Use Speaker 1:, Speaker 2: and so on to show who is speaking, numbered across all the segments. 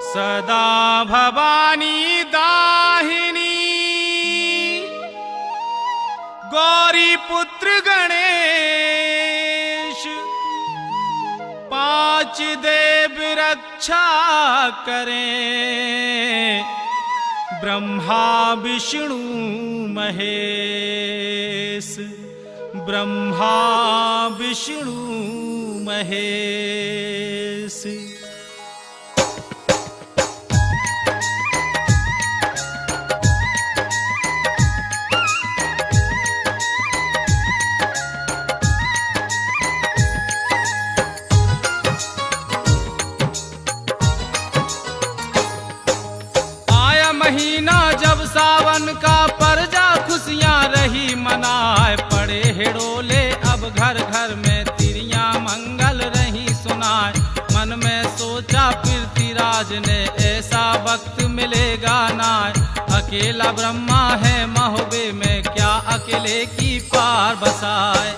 Speaker 1: सदा भवानी दाहिनी गौरी पुत्र गणेश, पांच देव रक्षा करें, ब्रह्मा विष्णु महेश, ब्रह्मा विष्णु महेश। महीना जब सावन का परजा खुशियां रही मनाए, पड़े हिड़ोले अब घर घर में तिरियां मंगल रही सुनाए। मन में सोचा पृथ्वीराज ने ऐसा वक्त मिलेगा ना, अकेला ब्रह्मा है महोबे में, क्या अकेले की पार बसाए।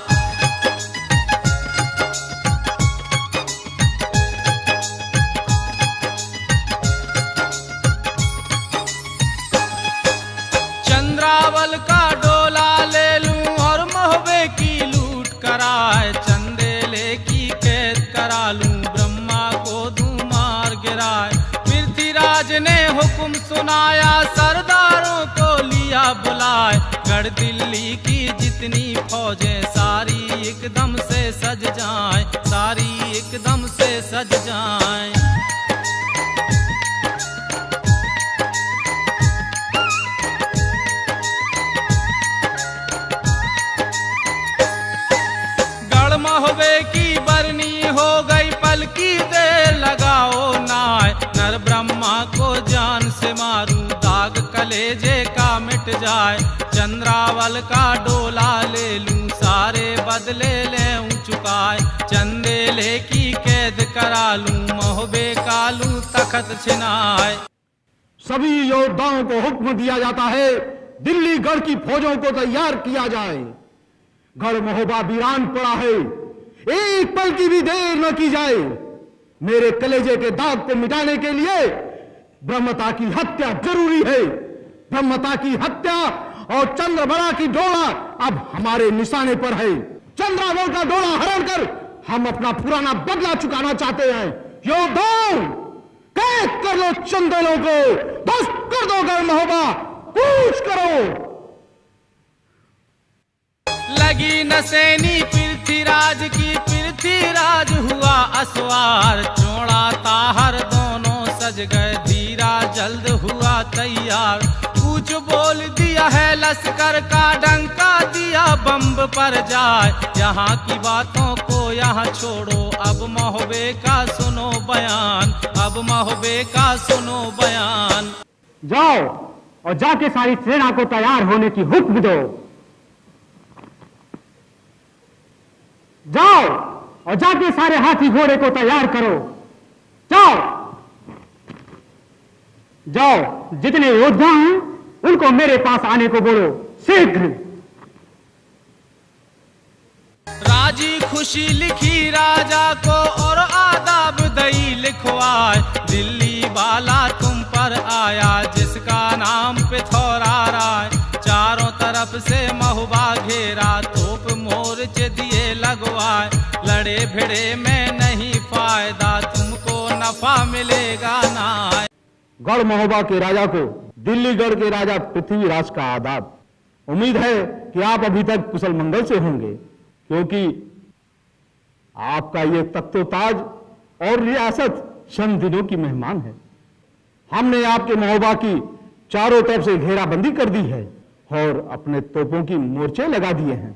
Speaker 1: चंद्रावल का डोला ले लूं और महोबे की लूट कराए, चंदेले की कैद करा लूं, ब्रह्मा को दूं मार गिराए। पृथ्वीराज ने हुक्म सुनाया, सरदारों को लिया बुलाए, गढ़ दिल्ली की जितनी फौजें सारी एकदम से सज जाएं, सारी एकदम से सज जाएं। महोबे की बरनी हो गई, पल की देर लगाओ नाय, नर ब्रह्मा को जान से मारूं, दाग कलेजे का मिट जाए। चंद्रावल का डोला ले लूं, सारे बदले लेऊं चुकाए, चंदेले की कैद करा लूं, महोबे का लूं तखत छिनाए।
Speaker 2: सभी योद्धाओं को हुक्म दिया जाता है, दिल्ली गढ़ की फौजों को तैयार किया जाए। गढ़ महोबा वीरान पड़ा है, एक पल की भी देर न की जाए। मेरे कलेजे के दाग को मिटाने के लिए ब्रह्मता की हत्या जरूरी है। ब्रह्मता की हत्या और चंद्रबड़ा की डोला अब हमारे निशाने पर है। चंद्रावल का डोला हरण कर हम अपना पुराना बदला चुकाना चाहते हैं। योद्धाओं, कैद कर लो चंदेलों को, ध्वस्त कर दो गढ़ महोबा, कूच करो।
Speaker 1: लगी नसैनी पृथ्वीराज की, पृथ्वीराज हुआ असवार, चौड़ा ताहर दोनों सज गए, धीरा जल्द हुआ तैयार। कुछ बोल दिया है लश्कर का, डंका दिया बम्ब पर जाए। यहाँ की बातों को यहाँ छोड़ो, अब महोबे का सुनो बयान, अब महोबे का सुनो बयान।
Speaker 3: जाओ और जाके सारी सेना को तैयार होने की हुक्म दो। जाओ और जाके सारे हाथी घोड़े को तैयार करो। जाओ जाओ, जितने योद्धा हैं उनको मेरे पास आने को बोलो, शीघ्र।
Speaker 1: राजी खुशी लिखी राजा को और आदाब दई लिखवाए, दिल्ली वाला तुम पर आया जिसका नाम पिथौरा राय। चारों तरफ से महोबा घेरा, तोप मोर्चे दिए लगवाए, लड़े भिड़े में नहीं फायदा। तोहफा मिलेगा ना।
Speaker 2: गढ़ महोबा के राजा को दिल्ली गढ़ के राजा पृथ्वीराज का आदाब। उम्मीद है कि आप अभी तक कुशल मंगल से होंगे, क्योंकि आपका ये तख्तोताज और रियासत चंद दिनों की मेहमान है। हमने आपके महोबा की चारों तरफ से घेराबंदी कर दी है और अपने तोपों की मोर्चे लगा दिए हैं,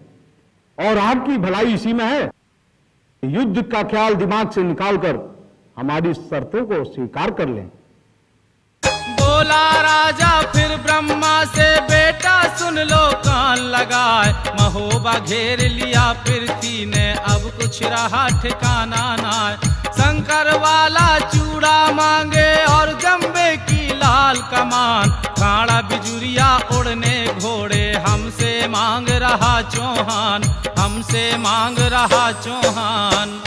Speaker 2: और आपकी भलाई इसी में है। युद्ध का ख्याल दिमाग से निकालकर हमारी शर्तों को स्वीकार कर लें।
Speaker 1: बोला राजा फिर ब्रह्मा से, बेटा सुन लो कान लगाए। महोबा घेर लिया पृथ्वी ने, अब कुछ रहा ठिकाना ना। शंकर वाला चूड़ा मांगे और जंबे की लाल कमान। काड़ा बिजुरिया उड़ने घोड़े, हमसे मांग रहा चौहान, हमसे मांग रहा चौहान।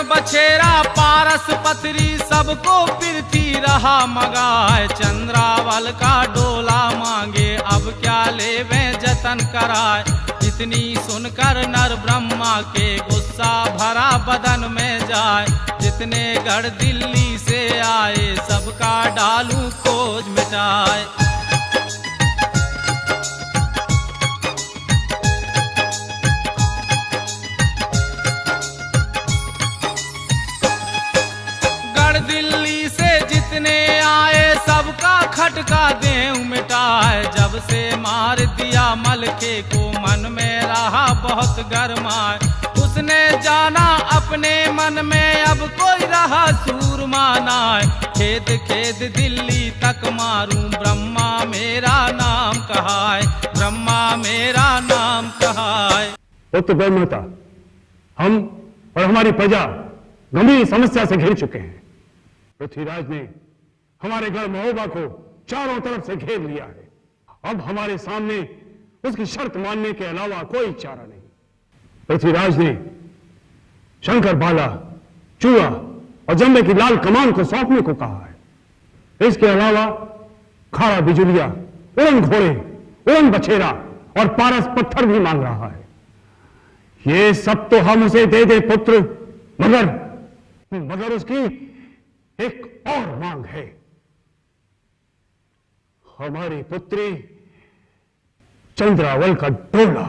Speaker 1: बछेरा पारस पथरी सबको पृथ्वी रहा मगाए। चंद्रावल का डोला मांगे, अब क्या लेवे जतन कराए। इतनी सुनकर नर ब्रह्मा के गुस्सा भरा बदन में जाए। जितने गढ़ दिल्ली से आए सबका डालू खोज मिटाए। दिल्ली से जितने आए सबका खटका देव मिटाए। जब से मार दिया मलके को मन में रहा बहुत गरमाए। उसने जाना अपने मन में अब कोई रहा सूरमा नाय। खेद खेद दिल्ली तक मारूं, ब्रह्मा मेरा नाम कहाए, ब्रह्मा मेरा नाम कहाए।
Speaker 3: पुत्र ब्रह्मता, हम और हमारी प्रजा गंभीर समस्या से घिर चुके हैं। पृथ्वीराज ने हमारे गढ़ महोबा को चारों तरफ से घेर लिया है। अब हमारे सामने उसकी शर्त मानने के अलावा कोई चारा नहीं। पृथ्वीराज ने शंकर बाला, चूड़ा और जंबे की लाल कमान को सौंपने को कहा है। इसके अलावा खाड़ा बिजुलिया, उड़न घोड़े, उड़न बछेरा और पारस पत्थर भी मांग रहा है। ये सब तो हम उसे दे दे पुत्र, मगर उसकी एक और मांग है। हमारी पुत्री चंद्रावल का डोला,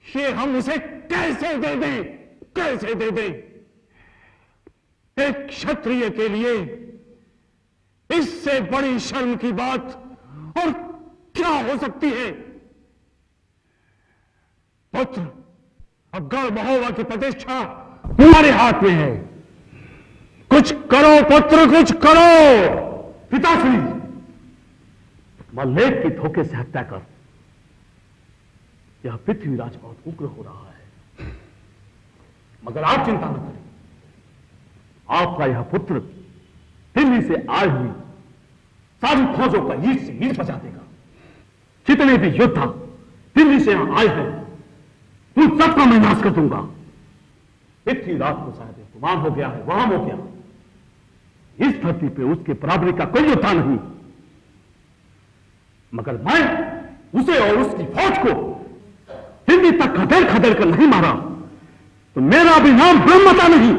Speaker 3: ये हम उसे कैसे दे दें, कैसे दे दें? एक क्षत्रिय के लिए इससे बड़ी शर्म की बात और क्या हो सकती है? पुत्र, अब गढ़ महोबा की प्रतिष्ठा हमारे हाथ में है। कुछ करो पुत्र, कुछ करो। पिताश्री, मल्लेख की धोखे से हत्या कर। यह पृथ्वीराज बहुत उग्र हो रहा है, मगर आप चिंता न करें। आपका यह पुत्र दिल्ली से आई हुई सारी फौजों का ईंट से ईंट बजा देगा। जितने भी योद्धा दिल्ली से यहां आए हैं, उन सबका मैं नाश कर दूंगा। पृथ्वीराज को शायद गुमान हो गया है, वहां हो गया। इस धरती पे उसके बराबरी का कोई योद्धा नहीं, मगर मैं उसे और उसकी फौज को दिल्ली तक खदेड़ खदेड़ कर नहीं मारा तो मेरा भी नाम ब्रह्मता नहीं।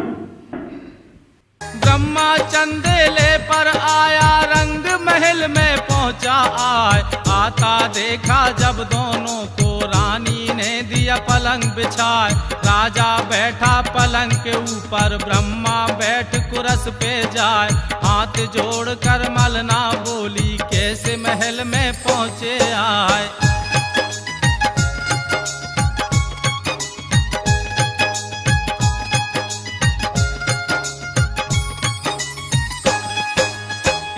Speaker 1: ब्रह्मा चंदेले पर आया, रंग महल में पहुंचा आए। आता देखा जब दोनों को, रानी ने दिया पलंग बिछाए। राजा बैठा पलंग के ऊपर, ब्रह्मा बैठ कुरस पे जाए। हाथ जोड़ कर मलना बोली, कैसे महल में पहुंचे आए।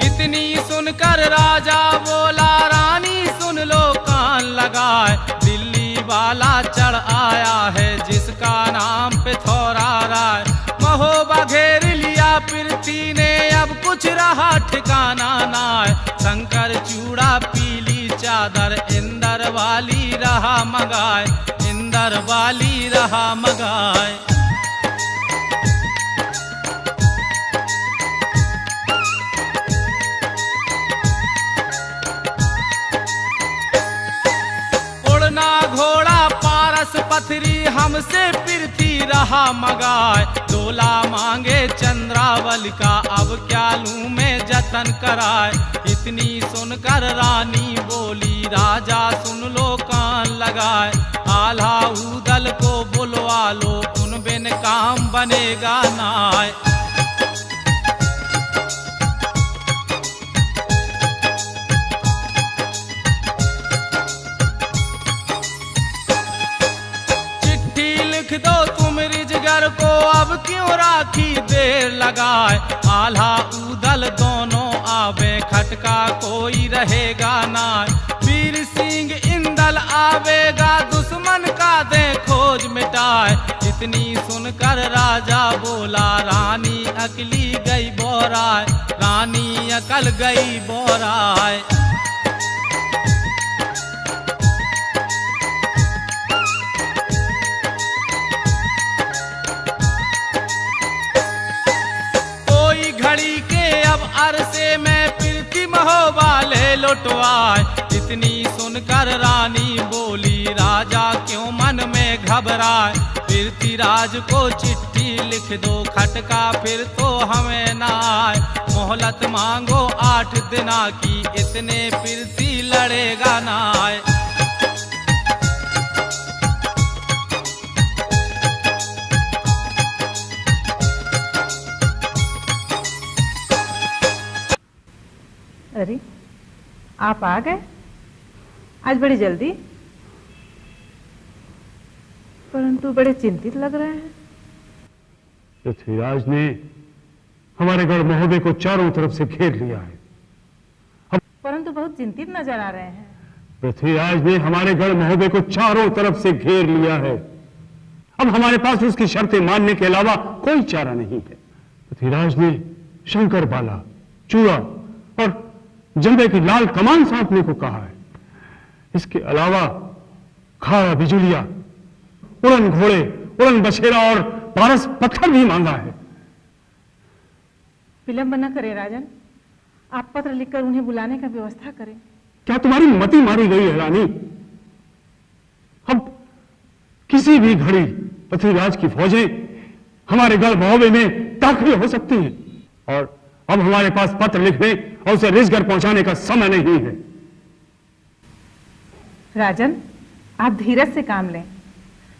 Speaker 1: इतनी सुनकर राजा बोला, रानी सुन लो कान लगाए। दिल्ली वाला चढ़ आया है, जिसका नाम पिथौरा राय। महोबा घेर लिया पृथ्वी ने, अब कुछ रहा ठिकाना नाय। शंकर चूड़ा पीली चादर, इंदर वाली रहा मगाए, इंदर वाली रहा मगाए। से पृथ्वी रहा मगाए, डोला मांगे चंद्रावल का, अब क्या लूं मैं जतन कराए। इतनी सुनकर रानी बोली, राजा सुन लो कान लगाए, आल्हा ऊदल को बुलवा लो, उन बिन काम बनेगा नाय। लिख दो तुम रिजगर को, अब क्यों राखी देर लगाए, आल्हा ऊदल दोनों आवे, खटका कोई रहेगा ना। वीर सिंह इंदल आवेगा, दुश्मन का दे खोज मिटाए। इतनी सुनकर राजा बोला, रानी अकली गई बोराए, रानी अकल गई बोराए। घड़ी के अब अरसे में पृथ्वी महोबा ले लुटवाए। इतनी सुनकर रानी बोली, राजा क्यों मन में घबराए, पृथ्वीराज को चिट्ठी लिख दो, खटका फिर तो हमें ना आए। मोहलत मांगो 8 दिना की, इतने पृथ्वी लड़ेगा ना आए।
Speaker 4: अरे आप आ गए आज बड़ी जल्दी, परंतु बड़े चिंतित लग रहे हैं।
Speaker 3: पृथ्वीराज ने हमारे गढ़ महोबे को चारों तरफ से घेर लिया है।
Speaker 4: परंतु बहुत चिंतित नजर आ रहे हैं।
Speaker 3: पृथ्वीराज ने हमारे गढ़ महोबे को चारों तरफ से घेर लिया है। अब हमारे पास उसकी शर्तें मानने के अलावा कोई चारा नहीं है। पृथ्वीराज ने शंकर बाला, चूड़ा और जंबे की लाल कमान सौंपने को कहा है। इसके अलावा खाड़ा बिजुलिया, उड़न घोड़े, उड़न बछेरा और पारस पत्थर भी मांगा है।
Speaker 4: विलंब न करें राजन, आप पत्र लिखकर उन्हें बुलाने का व्यवस्था करें।
Speaker 3: क्या तुम्हारी मति मारी गई है रानी? अब किसी भी घड़ी पृथ्वीराज की फौजें हमारे गढ़ महोबे में दाखिल हो सकती हैं, और अब हमारे पास पत्र लिखने और उसे रिजगर पहुंचाने का समय नहीं है।
Speaker 4: राजन, आप धीरज से काम लें।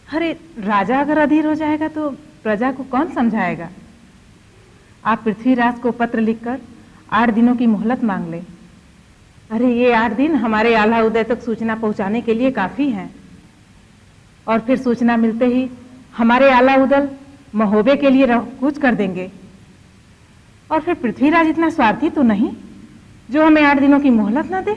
Speaker 4: अरे राजा अगर अधीर हो जाएगा तो प्रजा को कौन समझाएगा। आप पृथ्वीराज को पत्र लिखकर 8 दिनों की मोहलत मांग लें। अरे ये 8 दिन हमारे आल्हा उदय तक सूचना पहुंचाने के लिए काफी हैं, और फिर सूचना मिलते ही हमारे आल्हा उदल महोबे के लिए कूच कर देंगे। और फिर पृथ्वीराज इतना स्वार्थी तो नहीं जो हमें 8 दिनों की मोहलत न दे।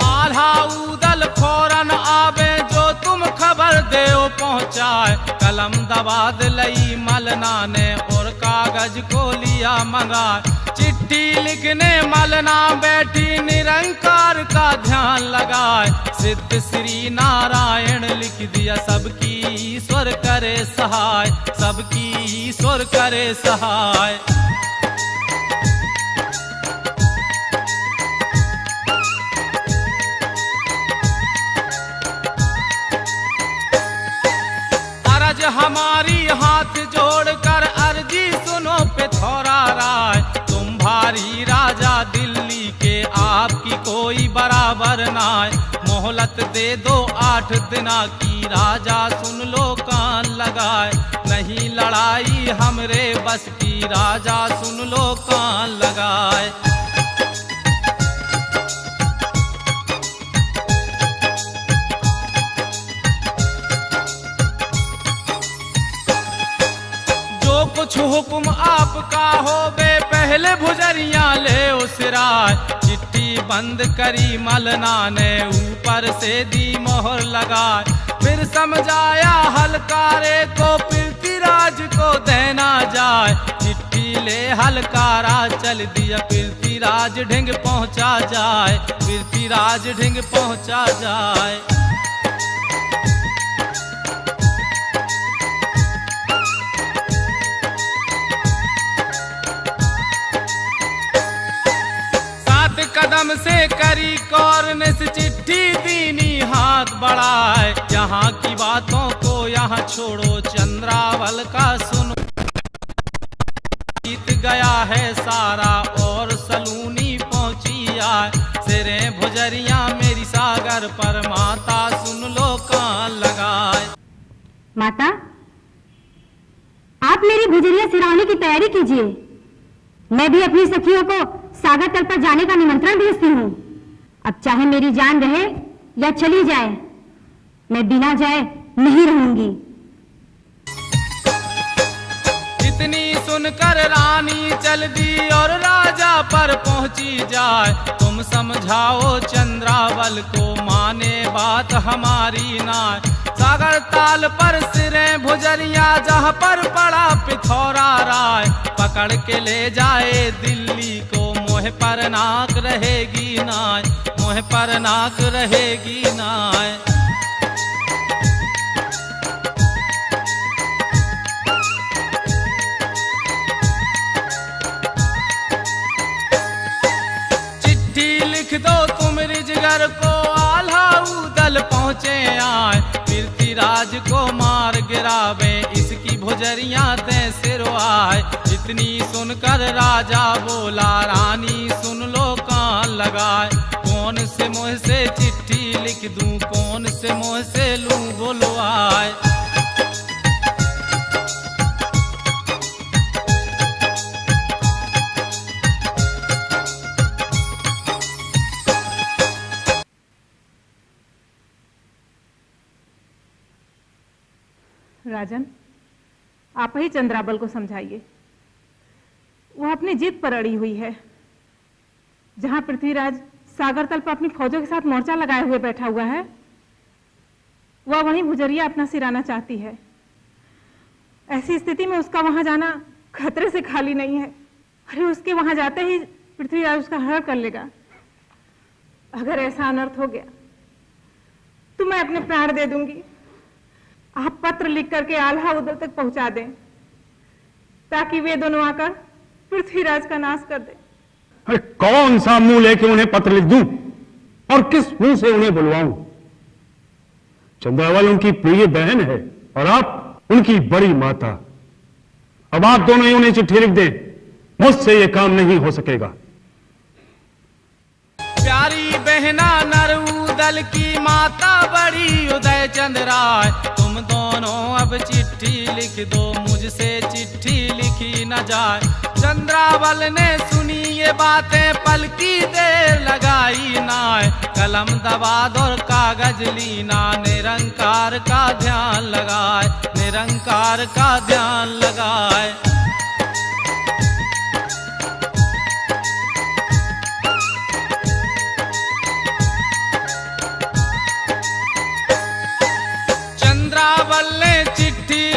Speaker 1: आल्हा ऊदल फौरन आवे, जो तुम खबर देओ पहुंचाए। कलम दबाद लई मलना ने, और कागज को लिया मंगाए। चिट्ठी लिखने मलना बैठी, निरंकार का ध्यान लगाए। सिद्ध श्री नारायण लिख दिया, सबकी ईश्वर करे सहाय, सबकी ईश्वर करे सहाय। अरज हमारी हाथ जोड़कर अर्जी सुनो पे थोड़ा राय। तुम भारी राजा दिल्ली के, आपकी कोई बराबर नाय। मोहलत दे दो 8 दिना की, राजा सुन लो कान लगाए। नहीं लड़ाई हमरे बस की, राजा सुन लो कान लगाए। कुछ हुक्म आपका होवे, पहले भुजरिया ले उसिराय। चिट्ठी बंद करी मलना ने, ऊपर से दी मोहर लगाए। फिर समझाया हलकारे को, पृथ्वीराज को देना जाए। चिट्ठी ले हलकारा चल दिया, पृथ्वीराज ढिंग पहुंचा जाए, पृथ्वीराज ढिंग पहुंचा जाए। कदम से यहाँ छोड़ो चंद्रावल का सुनो। बीत गया है सारा और सलूनी पहुंची आए, सिरे भुजरिया मेरी सागर पर माता सुन लो कान लगाए।
Speaker 5: माता, आप मेरी भुजरिया सिरावनी की तैयारी कीजिए। मैं भी अपनी सखियों को सागर तल पर जाने का निमंत्रण भेजती हूँ। अब चाहे मेरी जान रहे या चली जाए, मैं बिना जाए नहीं रहूंगी।
Speaker 1: इतनी सुनकर रानी चल दी और राजा पर पहुंची जाए। तुम समझाओ चंद्रावल को माने बात हमारी नाय। सागर ताल पर सिरे भुजरिया जहाँ पर पड़ा पिथौरा राय, पकड़ के ले जाए दिल्ली को मोह पर नाक रहेगी नाय, मोह पर नाक रहेगी नाय। दो तुम रिजगर को आल्हाऊ दल पहुँचे आए, पृथ्वीराज को मार गिरावे इसकी भुजरिया ते सिर आए। इतनी सुनकर राजा बोला रानी सुन लो कान लगाए। कौन से मुँह से चिट्ठी लिख दूं, कौन से मुँह से लूं बोलो आए।
Speaker 4: राजन, आप ही चंद्रावल को समझाइए। वह अपनी जिद पर अड़ी हुई है। जहां पृथ्वीराज सागर तल पर अपनी फौजों के साथ मोर्चा लगाए हुए बैठा हुआ है, वह वहीं भुजरिया अपना सिराना चाहती है। ऐसी स्थिति में उसका वहां जाना खतरे से खाली नहीं है। अरे उसके वहां जाते ही पृथ्वीराज उसका हरण कर लेगा। अगर ऐसा अनर्थ हो गया तो मैं अपने प्राण दे दूंगी। आप पत्र लिख करके आल्हा उदल तक पहुंचा दें ताकि वे दोनों आकर पृथ्वीराज का नाश कर दें।
Speaker 3: अरे कौन सा मुंह लेके उन्हें पत्र लिख दूं और किस मुंह से उन्हें बुलवाऊं? चंद्रावल उनकी प्रिय बहन है और आप उनकी बड़ी माता। अब आप दोनों ही उन्हें चिट्ठी लिख दें, मुझसे यह काम नहीं हो सकेगा।
Speaker 1: प्यारी बहना नरउदल की माता बड़ी उदय चंद्राय, तुम दोनों अब चिट्ठी लिख दो, मुझसे चिट्ठी लिखी न जाए। चंद्रावल ने सुनी ये बातें पल की देर लगाई नाय, कलम दबा दो और कागज लीना, निरंकार का ध्यान लगाए, निरंकार का ध्यान लगाए।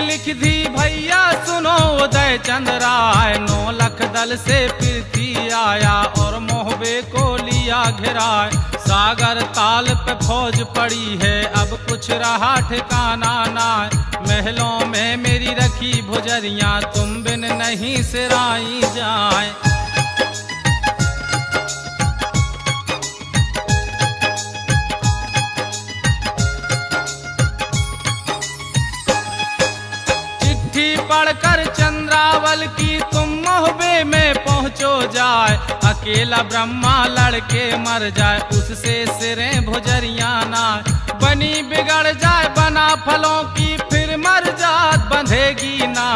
Speaker 1: लिख दी भैया सुनो उदय चंद्राय, 9 लाख दल से पृथ्वी आया और मोहबे को लिया घिराए। सागर ताल पे फौज पड़ी है अब कुछ रहा ठिकाना ना, महलों में मेरी रखी भुजरिया तुम बिन नहीं सिराई जाए। पढ़कर चंद्रावल की तुम मोहबे में पहुंचो जाए, अकेला ब्रह्मा लड़के मर जाए उससे सिरें भुजरिया ना, बनी बिगड़ जाए बना फलों की फिर मर जात बंधेगी ना।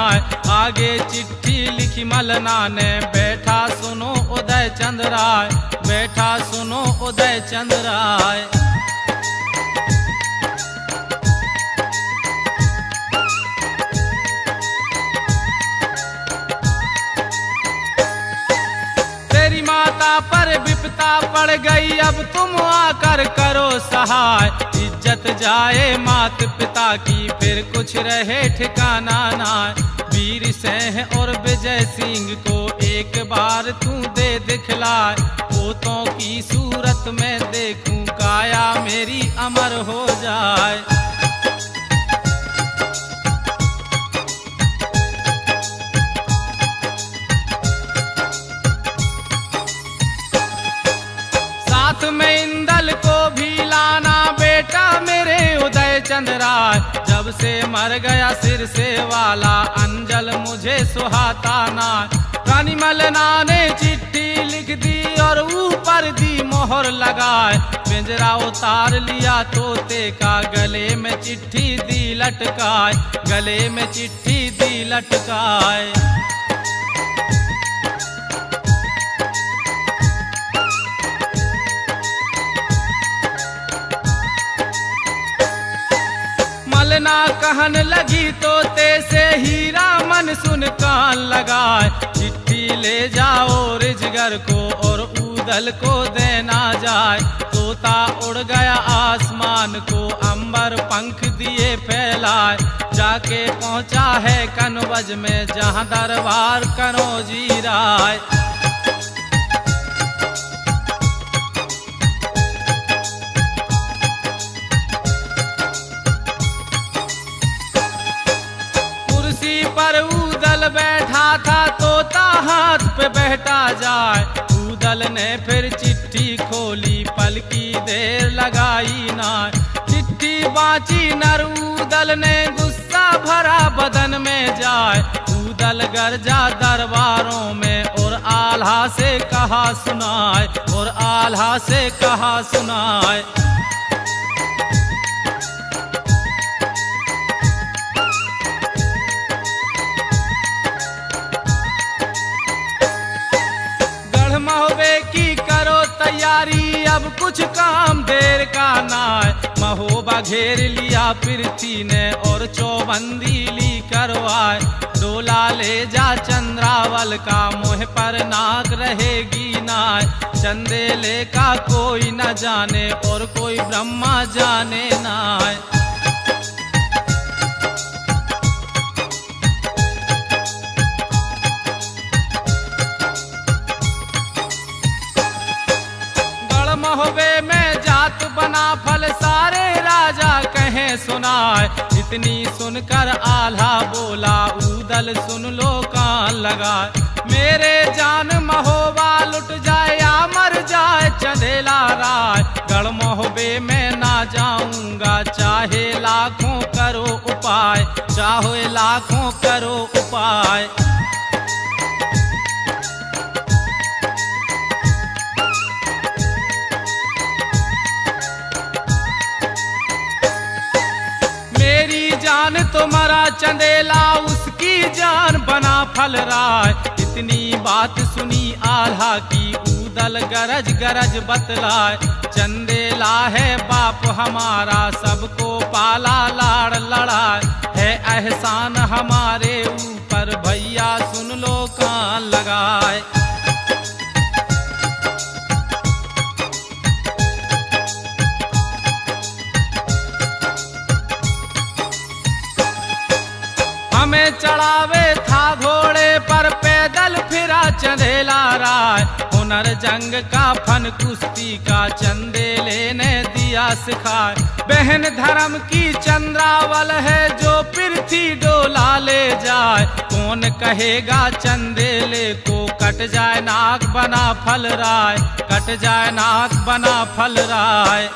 Speaker 1: आगे चिट्ठी लिखी मलना ने, बैठा सुनो उदय चंद्राय, बैठा सुनो उदय चंद्राय। पर विपता पड़ गई अब तुम आकर करो सहाय, इज्जत जाए मात पिता की फिर कुछ रहे ठिकाना ना। वीर सिंह और विजय सिंह को एक बार तू दे दिखलाए, पोतों की सूरत में देखूं काया मेरी अमर हो जाए। में इंदल को भी लाना बेटा मेरे उदय चंद्राय, जब जब से मर गया सिर से वाला अंजल मुझे सुहाता ना। रानी मलना ने चिट्ठी लिख दी और ऊपर दी मोहर लगाए। पिंजरा उतार लिया तोते का, गले में चिट्ठी दी लटकाए, गले में चिट्ठी दी लटकाए। मलना कहन लगी तोते से, हीरा मन सुन कान लगाए। चिट्ठी ले जाओ रिजगर को और ऊदल को देना जाए। तोता उड़ गया आसमान को, अंबर पंख दिए फैलाए। जाके पहुंचा है कनवज में, जहां दरबार कनौजी राय। पर ऊदल बैठा था, तोता हाथ पे बैठा जाए। ऊदल ने फिर चिट्ठी खोली, पलकी देर लगाई ना। चिट्ठी बाँची नर ऊदल ने, गुस्सा भरा बदन में जाए। ऊदल गरजा दरबारों में और आल्हा से कहा सुनाए, और आल्हा से कहा सुनाए। महोबे की करो तैयारी, अब कुछ काम देर का नाय। महोबा घेर लिया पृथ्वी ने और चौबंदी ली करवाए। डोला ले जा चंद्रावल का, मुँह पर नाक रहेगी नाय। चंदेले का कोई न जाने और कोई ब्रह्मा जाने नाय। महोबे में जात बना फल, सारे राजा कहें सुनाए। इतनी सुनकर आल्हा बोला, ऊदल सुन लो कान लगाए। मेरे जान महोबा लुट जाए या मर जाए चंदेला राय। गढ़ महोबे में ना जाऊंगा, चाहे लाखों करो उपाय, चाहे लाखों करो उपाय। जान तो मरा चंदेला, उसकी जान बना फल राय। इतनी बात सुनी आल्हा की, ऊदल गरज गरज बतलाए। चंदेला है बाप हमारा, सबको पाला लाड़ लड़ाए। है एहसान हमारे ऊपर, भैया सुन लो कान लगाए। हमें चढ़ावे था घोड़े पर, पैदल फिरा चंदेला राय। हुनर जंग का फन कुश्ती का, चंदेले ने दिया सिखाए। बहन धर्म की चंद्रावल है, जो पृथ्वी डोला ले जाए। कौन कहेगा चंदेले को, कट जाए नाक बना फल राय, कट जाए नाक बना फल राय।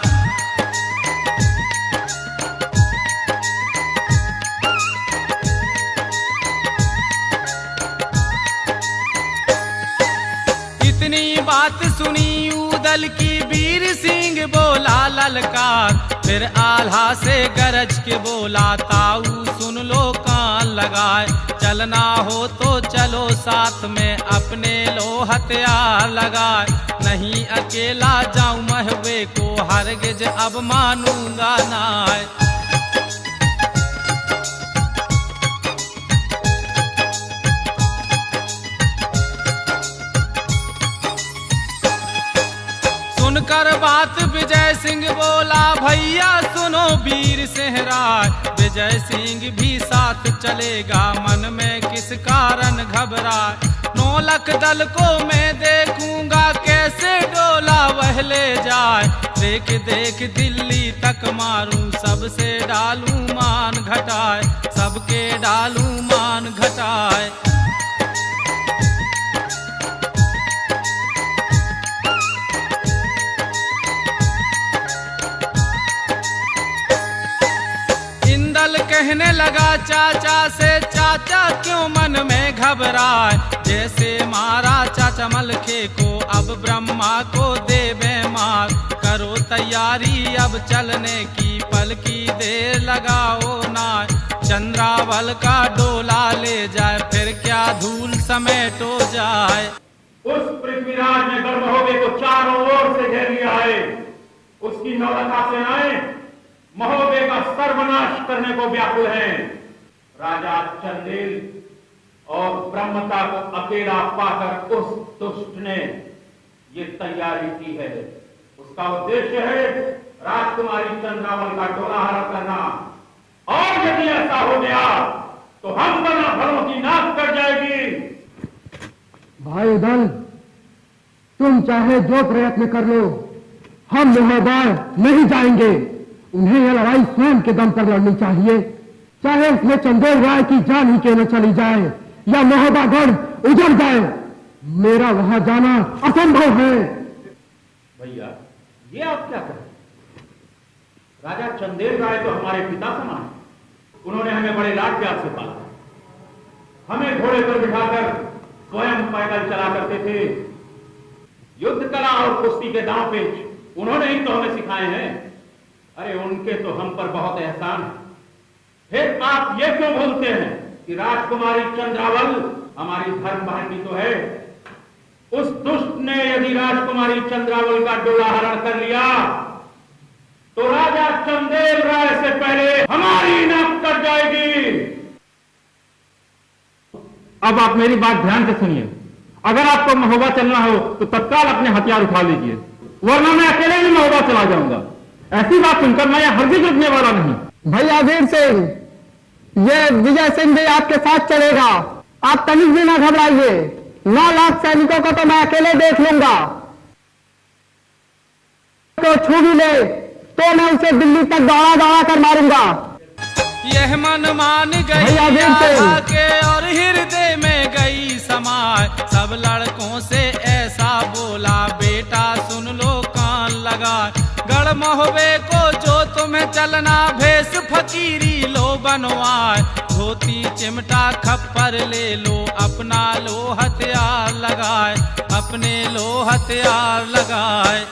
Speaker 1: इतनी बात सुनी ऊदल की, वीर सिंह बोला ललकार। फिर आल्हा से गरज के बोला, ताऊ सुन लो कान लगाए। चलना हो तो चलो साथ में, अपने लो हथियार लगाए। नहीं अकेला जाऊं महवे को, हरगिज अब मानूंगा नाय। सुनकर बात विजय सिंह बोला, भैया सुनो वीर सेहराय। विजय सिंह भी साथ चलेगा, मन में किस कारण घबराए। 9 लाख दल को मैं देखूंगा, कैसे डोला वह ले जाए। देख देख दिल्ली तक मारूं, सबसे डालूं मान घटाए, सबके डालूं मान घटाए। कहने लगा चाचा से, चाचा क्यों मन में घबराए, जैसे मारा चाचा मलखे को अब ब्रह्मा को देवे मार। करो तैयारी अब चलने की, पल की देर लगाओ ना, चंद्रावल का डोला ले जाए, फिर क्या धूल समेटो जाए।
Speaker 3: उस पृथ्वीराज ने गढ़ महोबे को चारों ओर से घेर लिया है। उसकी नौलखा सेनाएं महोबे का सर्वनाश करने को व्याकुल हैं। राजा चंदेल और ब्रह्मता को अकेला पाकर उस दुष्ट ने ये तैयारी की है। उसका उद्देश्य है राजकुमारी चंद्रावल का डोला हरण करना, और यदि ऐसा हो गया तो हम बना भरों की नाक कट जाएगी।
Speaker 2: भाई दल, तुम चाहे जो प्रयत्न कर लो, हम महोबा नहीं जाएंगे। उन्हें यह लड़ाई स्वयं के दम पर लड़नी चाहिए, चाहे उसमें चंदेल राय की जान ही क्यों न चली जाए या महोबागढ़ उजड़ जाए। मेरा वहां जाना असंभव है।
Speaker 3: भैया, ये आप क्या करें? राजा चंदेल राय तो हमारे पिता समान है। उन्होंने हमें बड़े लाड प्यार से पाला। हमें घोड़े पर बिठाकर स्वयं पैदल चला करते थे। युद्ध कला और कुश्ती के दांव पेच उन्होंने ही तो हमें सिखाए हैं। अरे उनके तो हम पर बहुत एहसान है। फिर आप ये क्यों भूलते हैं कि राजकुमारी चंद्रावल हमारी धर्म बहनी तो है। उस दुष्ट ने यदि राजकुमारी चंद्रावल का डोला हरण कर लिया तो राजा चंदेल राय से पहले हमारी नाक कट जाएगी।
Speaker 6: अब आप मेरी बात ध्यान से सुनिए। अगर आपको महोबा चलना हो तो तत्काल अपने हथियार उठा लीजिए, वरना मैं अकेले ही महोबा चला जाऊंगा। ऐसी बात सुनकर मैं यह हरगिज रुकने वाला नहीं।
Speaker 2: भैया वीर सिंह, ये विजय सिंह भी आपके साथ चलेगा। आप तनिक भी ना घबराइए। 9 लाख सैनिकों को तो मैं अकेले देख लूंगा। तो छू भी ले तो मैं उसे दिल्ली तक दौड़ा दौड़ा कर मारूंगा।
Speaker 1: यह मन मान गई
Speaker 2: भैया वीर सिंह,
Speaker 1: आके और हृदय में गई समाय। सब लड़कों से ऐसा बोला, बेटा सुन लो कान लगा। गढ़ महोबे को जो तुम्हें चलना, भेष फकीरी लो बनवाए। धोती चिमटा खप्पर ले लो, अपना लो हथियार लगाए, अपने लो हथियार लगाए।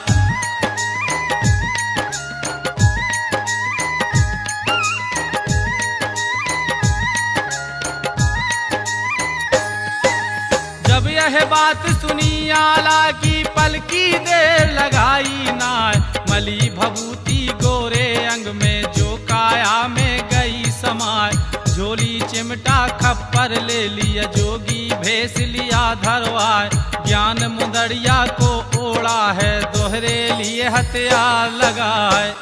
Speaker 1: जब यह बात सुनी आला की, पल की देर लगाई नाय। मली भभूति गोरे अंग में, जो काया में गई समाय। झोली चिमटा खप्पर ले लिया, जोगी भेस लिया धरवाए। ज्ञान मुदड़िया को ओढ़ा है, दोहरे लिए हथियार लगाए।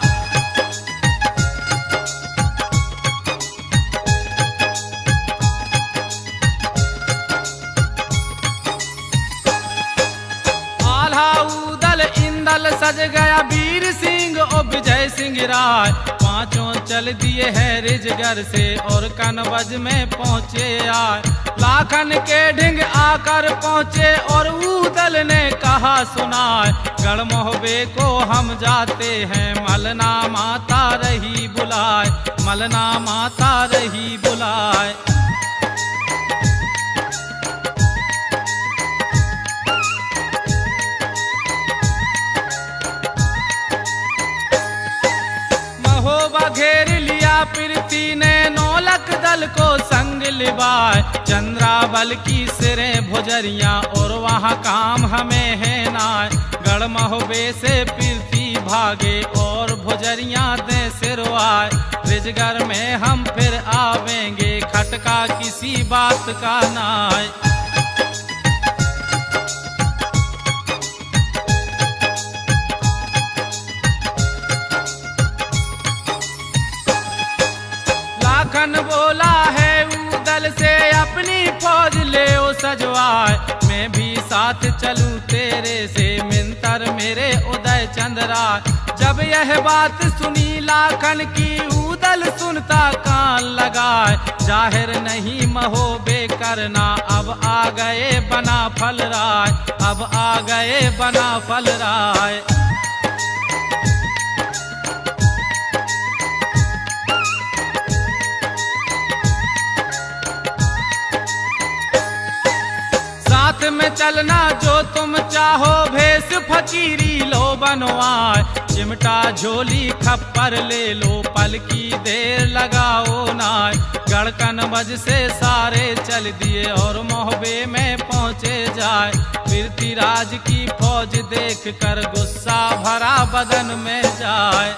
Speaker 1: सज गया वीर सिंह और विजय सिंह राय। पांचों चल दिए हैं रिजगर से और कनवज में पहुंचे आए। लाखन के ढिंग आकर पहुंचे और ऊदल ने कहा सुनाए। गढ़ महोबे को हम जाते हैं, मलना माता रही बुलाए, मलना माता रही बुलाए। घेर लिया पृथ्वी ने, 9 लाख दल को संग लिबाए। चंद्रावल की सिरें भुजरियां और वहां काम हमें है नाय। गढ़ महोबे से पृथ्वी भागे और भुजरियां दे सिरवाए। रिजगर में हम फिर आवेंगे, खटका किसी बात का नाय। बोला है ऊदल से, अपनी फौज ले ओ सजवाए। मैं भी साथ चलूं तेरे से, मिंतर मेरे उदय चंद्रा। जब यह बात सुनी लाखन की, ऊदल सुनता कान लगाए। जाहिर नहीं महोबे करना, अब आ गए बना फल राय, अब आ गए बना फल राय। में चलना जो तुम चाहो, भेष फकीरी लो बनवाए, चिमटा झोली खप्पर ले लो, पल की देर लगाओ नाय। गड़कन बज से सारे चल दिए और मोहबे में पहुँचे जाए। पृथ्वीराज की फौज देख कर गुस्सा भरा बदन में जाए।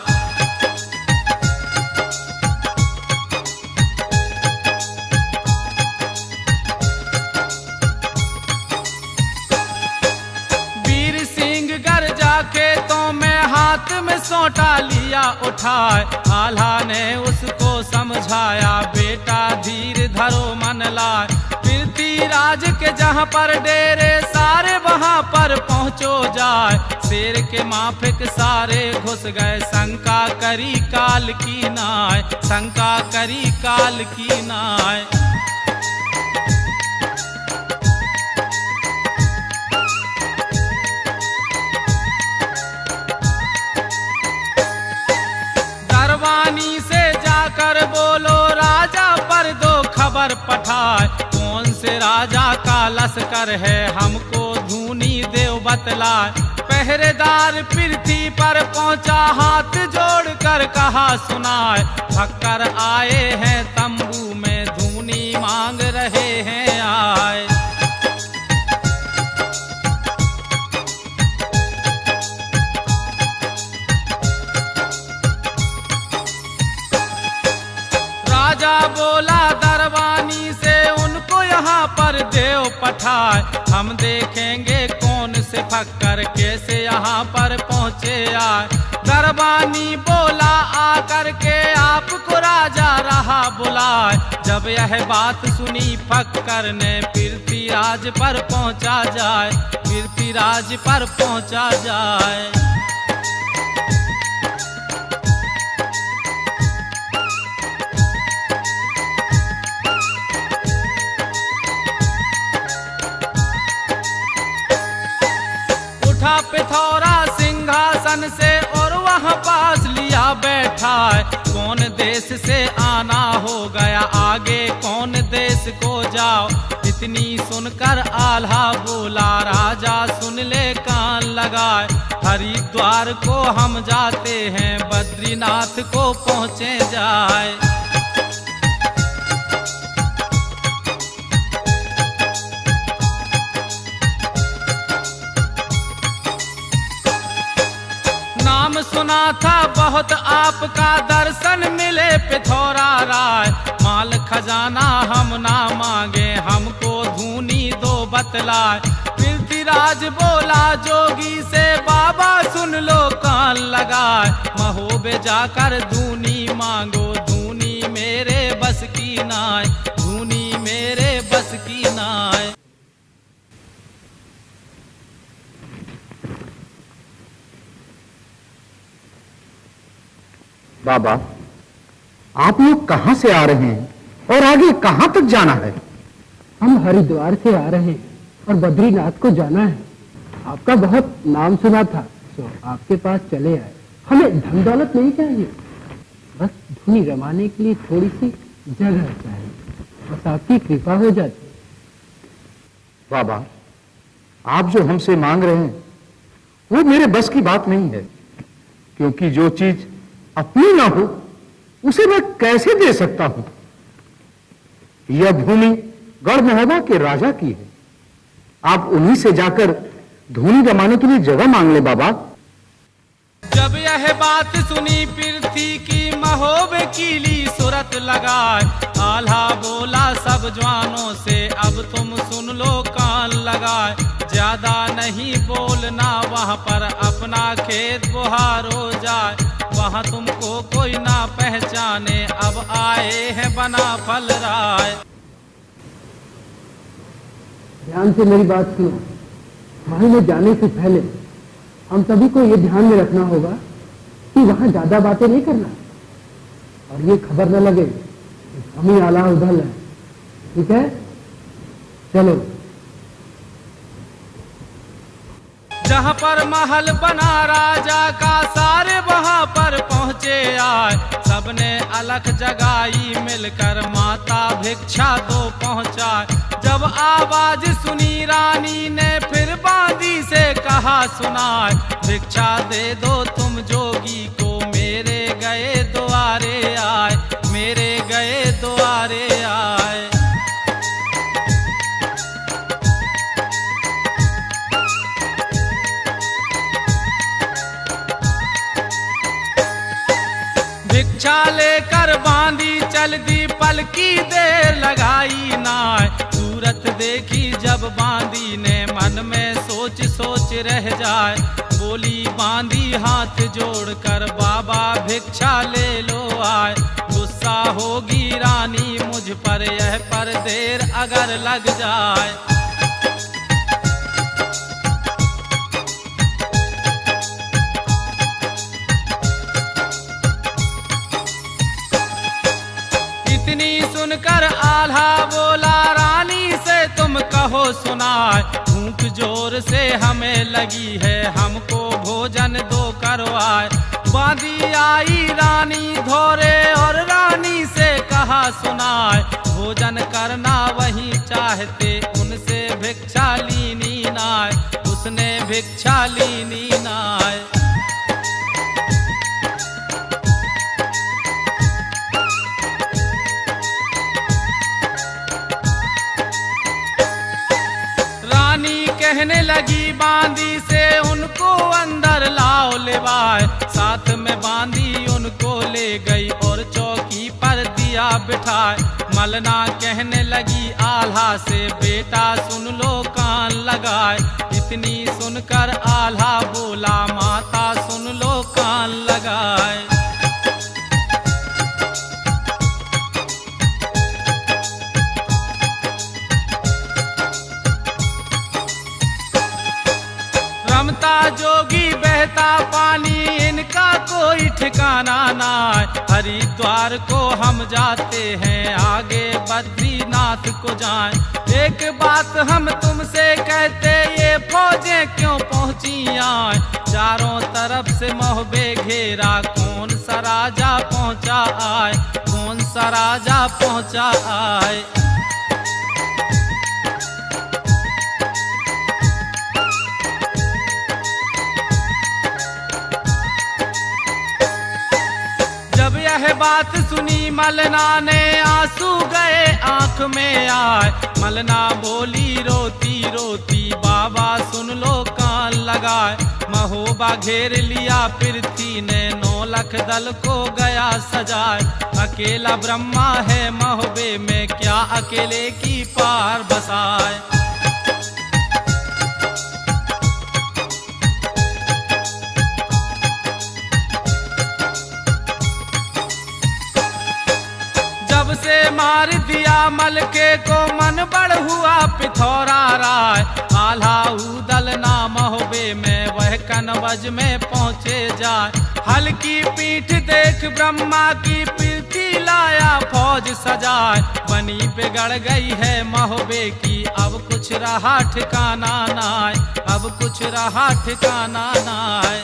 Speaker 1: खेतों में हाथ में सोटा लिया उठाए, आल्हा ने उसको समझाया, बेटा धीर धरो मन लाए। पृथ्वीराज के जहाँ पर डेरे सारे वहाँ पर पहुँचो जाए। शेर के माफिक सारे घुस गए, शंका करी काल की नाय, शंका करी काल की नाय। दरबानी से जाकर बोलो राजा पर दो खबर पठाए, कौन से राजा का लश्कर है हमको धूनी देव बतलाए। पहरेदार पृथ्वी पर पहुंचा, हाथ जोड़कर कहा सुनाए, फक्कर आए हैं तंबू में, धूनी मांग रहे हैं आए। राजा बोला दरबानी से, उनको यहाँ पर देव पठाए, हम देखेंगे कौन से फक्कर कैसे यहाँ पर पहुँचे आए। दरबानी बोला आकर के आपको राजा रहा बुलाए। जब यह बात सुनी फक्कर ने, पृथ्वीराज पर पहुँचा जाए, पृथ्वीराज पर पहुँचा जाए। पिथौरा सिंहासन से और वहाँ पास लिया बैठा है, कौन देश से आना हो गया आगे, कौन देश को जाओ। इतनी सुनकर आल्हा बोला, राजा सुन ले कान लगाए, हरिद्वार को हम जाते हैं, बद्रीनाथ को पहुँचे जाए। नाम सुना था बहुत आपका, दर्शन मिले पिथौरा राय। माल खजाना हम ना मांगे, हमको धूनी दो बतलाए। पृथ्वीराज बोला जोगी से, बाबा सुन लो कान लगाए, महोबे जाकर धूनी मांगो, धूनी मेरे बस की नाय, धूनी मेरे बस की नाय।
Speaker 2: बाबा, आप लोग कहाँ से आ रहे हैं और आगे कहाँ तक जाना है?
Speaker 7: हम हरिद्वार से आ रहे हैं और बद्रीनाथ को जाना है। आपका बहुत नाम सुना था तो आपके पास चले आए। हमें धन दौलत नहीं चाहिए, बस धुनी रमाने के लिए थोड़ी सी जगह चाहिए, बस आपकी कृपा हो जाती।
Speaker 2: बाबा, आप जो हमसे मांग रहे हैं वो मेरे बस की बात नहीं है, क्योंकि जो चीज अपनी ना हो उसे मैं कैसे दे सकता हूं। यह भूमि गढ़ महोबा के राजा की है, आप उन्हीं से जाकर धूनी रमाने के लिए जगह मांग ले बाबा।
Speaker 1: जब यह बात सुनी पृथ्वी की, महोबे की ली सूरत लगाए। आल्हा बोला सब जवानों से, अब तुम सुन लो कान लगाए। ज्यादा नहीं बोलना, वहाँ पर अपना खेत बुहारो जाए, वहाँ तुमको कोई ना पहचाने, अब आए हैं बना फल राय।
Speaker 7: ध्यान से मेरी बात सुनो। वहां में जाने से पहले हम सभी को ये ध्यान में रखना होगा कि वहां ज्यादा बातें नहीं करना, और ये खबर न लगे कि हम ही आला उधल है। ठीक है, चलो।
Speaker 1: जहाँ पर महल बना राजा का, सारे वहाँ पर पहुँचे आए। सबने अलख जगाई मिलकर, माता भिक्षा दो पहुँचाए। जब आवाज सुनी रानी सुनाए, भिक्षा दे दो तुम जोगी को, मेरे गए द्वारे आए, मेरे गए द्वारे आए। भिक्षा लेकर बांधी चल दी, पलकी देर लगाई नाय, सूरत देखी जब बांधी ने मन में सोच सोच रह जाए, बोली बांधी हाथ जोड़कर बाबा भिक्षा ले लो आए, गुस्सा होगी रानी मुझ पर यह पर देर अगर लग जाए। सुनकर आल्हा बोला रानी से तुम कहो सुनाए, भूख जोर से हमें लगी है, हमको भोजन दो करवाए। बांधी आई रानी धोरे और रानी से कहा सुनाए, भोजन करना वही चाहते, उनसे भिक्षा लीनी नाय, उसने भिक्षा लीनी नाय। कहने लगी बांदी से उनको अंदर लाओ लेवाए, साथ में बांदी उनको ले गई और चौकी पर दिया बिठाए। मलना कहने लगी आल्हा से बेटा सुन लो कान लगाए, इतनी सुनकर आल्हा बोला माता सुन लो कान लगाए। रमता जोगी बहता पानी, इनका कोई ठिकाना ना, हरिद्वार को हम जाते हैं आगे बद्रीनाथ को जाएं। एक बात हम तुमसे कहते, ये फौजें क्यों पहुंची आए, चारों तरफ से मोहबे घेरा, कौन सा राजा पहुंचा आए, कौन सा राजा पहुंचा आए। यह बात सुनी मलना ने आंसू गए आंख में आए, मलना बोली रोती रोती बाबा सुन लो कान लगाए। महोबा घेर लिया पृथ्वी ने 9 लाख दल को गया सजाए, अकेला ब्रह्मा है महोबे में क्या अकेले की पार बसाए। से मार दिया मलके को मन बड़ हुआ पिथौरा राय, आल्हा उदल ना महोबे में वह कनवज में पहुँचे जाए। हल्की पीठ देख ब्रह्मा की पृथ्वी लाया फौज सजाए, बनी बिगड़ गई है महोबे की अब कुछ रहा ठिकाना नाय, अब कुछ रहा ठिकाना नाय।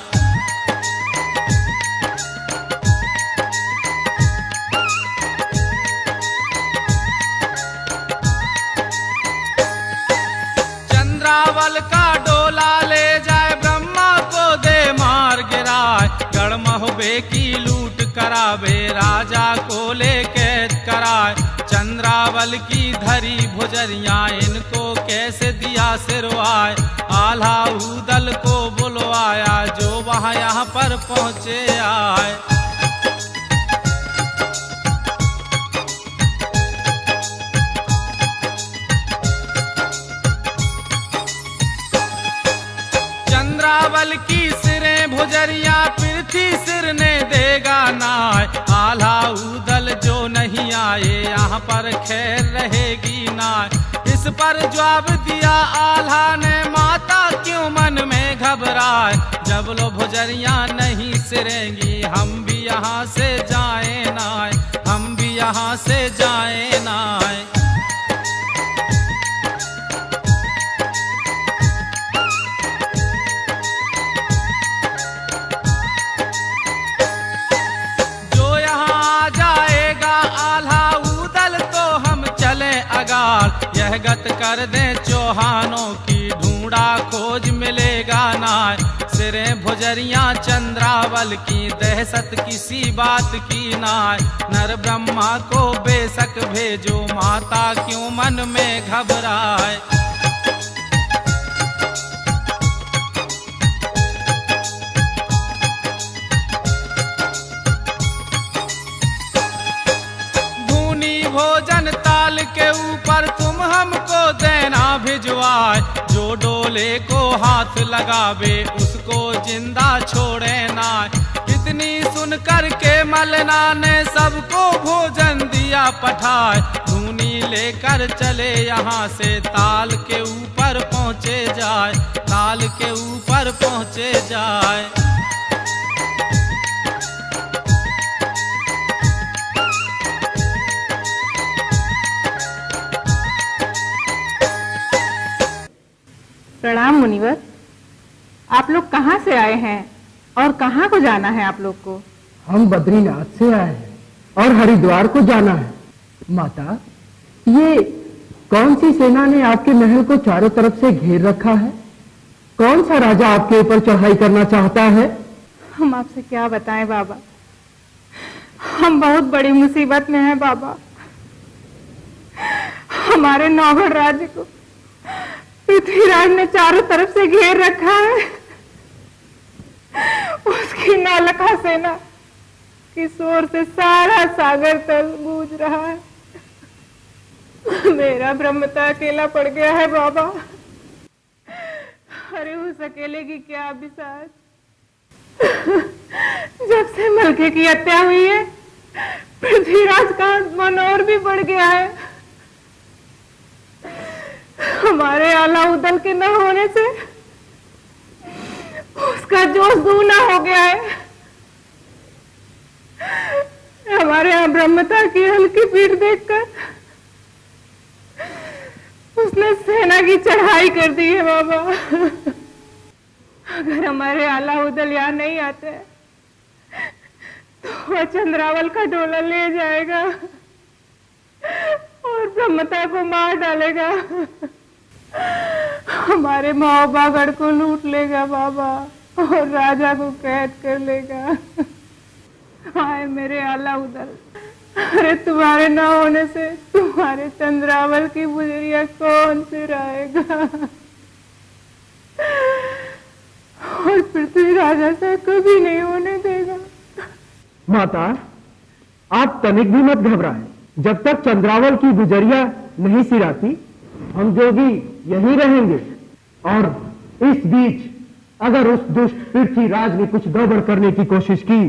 Speaker 1: चंद्रावल का डोला ले जाए, ब्रह्मा को दे मार गिराए, गढ़ महोबे की लूट करावे, राजा को ले कैद कराए। चंद्रावल की धरी भुजरियां इनको कैसे दिया सिरवाए, आल्हा उदल को बुलवाया जो वहां यहाँ पर पहुँचे आए। चंद्रावल की सिरें भुजरिया पृथ्वी सिर ने देगा नाय, आल्हा उदल जो नहीं आए यहाँ पर खैर रहेगी नाय। इस पर जवाब दिया आल्हा ने माता क्यों मन में घबराए, जब लो भुजरिया नहीं सिरेंगी हम भी यहाँ से जाए नाय, हम भी यहाँ से जाए नाय। यह गत कर दे चौहानों की, ढूंढा खोज रोज मिलेगा नाय। सिरे भुजरिया चंद्रावल की दहशत किसी बात की नाय। नर ब्रह्मा को बेशक भेजो माता क्यों मन में घबराए। भोजन ताल के ऊपर तुम हमको देना भिजवाए। जो डोले को हाथ लगावे उसको जिंदा छोड़े ना। इतनी सुन कर के मलना ने सबको भोजन दिया पठाए। धूनी लेकर चले यहाँ से ताल के ऊपर पहुँचे जाए। ताल के ऊपर पहुँचे जाए।
Speaker 4: प्रणाम मुनिवर, आप लोग कहाँ से आए हैं और कहाँ को जाना है आप लोग को?
Speaker 7: हम बद्रीनाथ से आए हैं और हरिद्वार को जाना है। माता, ये कौन सी सेना ने आपके महल को चारों तरफ से घेर रखा है? कौन सा राजा आपके ऊपर चढ़ाई करना चाहता है?
Speaker 4: हम आपसे क्या बताएं बाबा, हम बहुत बड़ी मुसीबत में हैं बाबा। हमारे नौगढ़ राज्य को पृथ्वीराज ने चारों तरफ से घेर रखा है। उसकी नौलखा सेना की शोर से सारा सागर तल गूंज रहा है। मेरा ब्रह्मता अकेला पड़ गया है बाबा। अरे उस अकेले की क्या बिसात। जब से मलके की हत्या हुई है पृथ्वीराज का मन और भी बढ़ गया है। हमारे आला उदल के न होने से उसका जोश दूना हो गया है। हमारे यहाँ ब्रह्मता की हल्की पीठ देखकर उसने सेना की चढ़ाई कर दी है बाबा। अगर हमारे आला उदल यहाँ नहीं आते तो वह चंद्रावल का डोला ले जाएगा और ब्रह्मता को मार डालेगा। हमारे महोबागढ़ को लूट लेगा बाबा और राजा को कैद कर लेगा। हाय मेरे आला उदल, अरे तुम्हारे ना होने से तुम्हारे चंद्रावल की बुजरिया कौन सिराएगा? और पृथ्वी राजा से कभी नहीं होने देगा।
Speaker 7: माता, आप तनिक भी मत घबराएं। जब तक चंद्रावल की गुजरिया नहीं सिराती हम जोगी यहीं रहेंगे। और इस बीच अगर उस दुष्ट पृथ्वीराज ने कुछ गड़बड़ करने की कोशिश की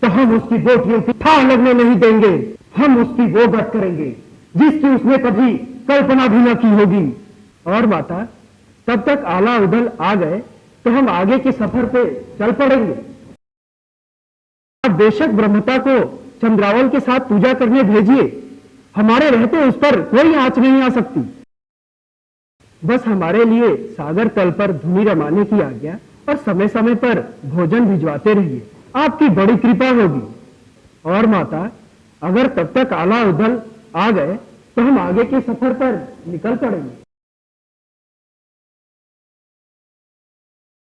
Speaker 7: तो हम उसकी बोटियों की थाह लगने नहीं देंगे। हम उसकी वो गत करेंगे जिसकी उसने कभी कल्पना भी न की होगी। और माता, तब तक आला उदल आ गए तो हम आगे के सफर पे चल पड़ेंगे। अब बेशक ब्रह्मता को चंद्रावल के साथ पूजा करने भेजिए, हमारे रहते उस पर कोई आंच नहीं आ सकती। बस हमारे लिए सागर तल पर धुनी रमाने की आज्ञा और समय समय पर भोजन भिजवाते रहिए, आपकी बड़ी कृपा होगी। और माता, अगर तब तक आला उदल आ गए तो हम आगे के सफर पर निकल पड़ेंगे।